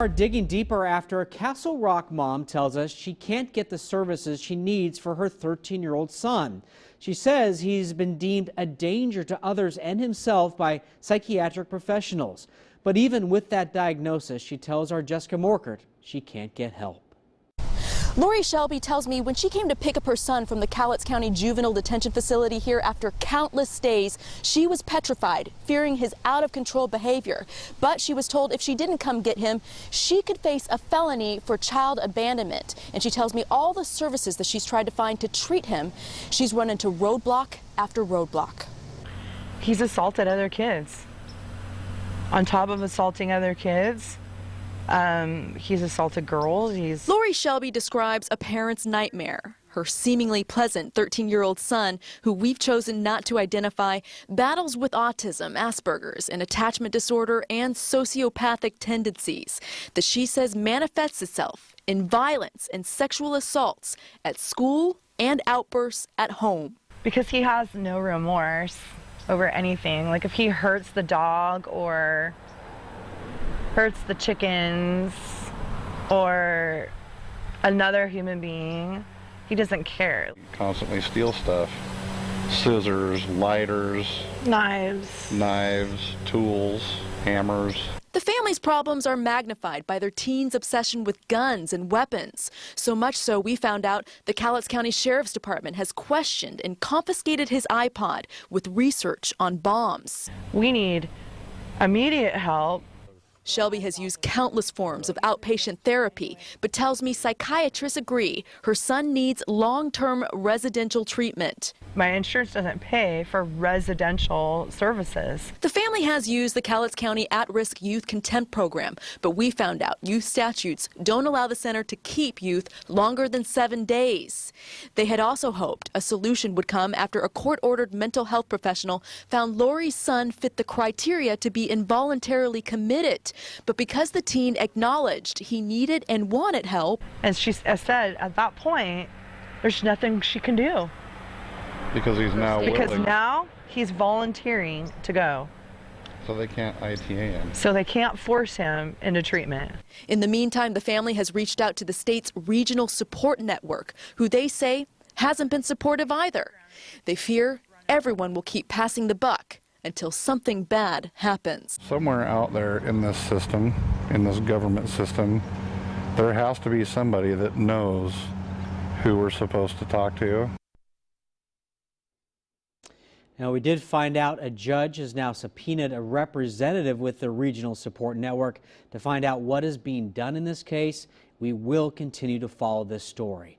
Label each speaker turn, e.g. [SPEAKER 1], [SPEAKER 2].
[SPEAKER 1] Are digging deeper after a Castle Rock mom tells us she can't get the services she needs for her 13-year-old son. She says he's been deemed a danger to others and himself by psychiatric professionals. But even with that diagnosis, she tells our Jessica Morkert she can't get help.
[SPEAKER 2] Lori Shelby tells me when she came to pick up her son from the Cowlitz County Juvenile Detention Facility here after countless stays, she was petrified, fearing his out-of-control behavior. But she was told if she didn't come get him, she could face a felony for child abandonment. And she tells me all the services that she's tried to find to treat him, she's run into roadblock after roadblock.
[SPEAKER 3] He's assaulted other kids. On top of assaulting other kids, he's assaulted girls.
[SPEAKER 2] Lori Shelby describes a parent's nightmare. Her seemingly pleasant 13-year-old son, who we've chosen not to identify, battles with autism, Asperger's, an attachment disorder, and sociopathic tendencies that she says manifests itself in violence and sexual assaults at school and outbursts at home.
[SPEAKER 3] Because he has no remorse over anything. Like if he hurts the dog or hurts the chickens or another human being, he doesn't care.
[SPEAKER 4] Constantly steal stuff. Scissors, lighters, knives, tools, hammers.
[SPEAKER 2] The family's problems are magnified by their teen's obsession with guns and weapons. So much so we found out the Cowlitz County Sheriff's Department has questioned and confiscated his iPod with research on bombs.
[SPEAKER 3] We need immediate help.
[SPEAKER 2] Shelby has used countless forms of outpatient therapy, but tells me psychiatrists agree her son needs long-term residential treatment.
[SPEAKER 3] My insurance doesn't pay for residential services.
[SPEAKER 2] The family has used the Cowlitz County At-Risk Youth Contempt Program, but we found out youth statutes don't allow the center to keep youth longer than 7 days. They had also hoped a solution would come after a court-ordered mental health professional found Lori's son fit the criteria to be involuntarily committed. But because the teen acknowledged he needed and wanted help,
[SPEAKER 3] and she said at that point, there's nothing she can do.
[SPEAKER 4] Because he's now willing.
[SPEAKER 3] Because now he's volunteering to go.
[SPEAKER 4] So they can't ITA him.
[SPEAKER 3] So they can't force him into treatment.
[SPEAKER 2] In the meantime, the family has reached out to the state's regional support network, who they say hasn't been supportive either. They fear everyone will keep passing the buck until something bad happens.
[SPEAKER 4] Somewhere out there in this system, in this government system, there has to be somebody that knows who we're supposed to talk to.
[SPEAKER 1] Now, we did find out a judge has now subpoenaed a representative with the Regional Support Network to find out what is being done in this case. We will continue to follow this story.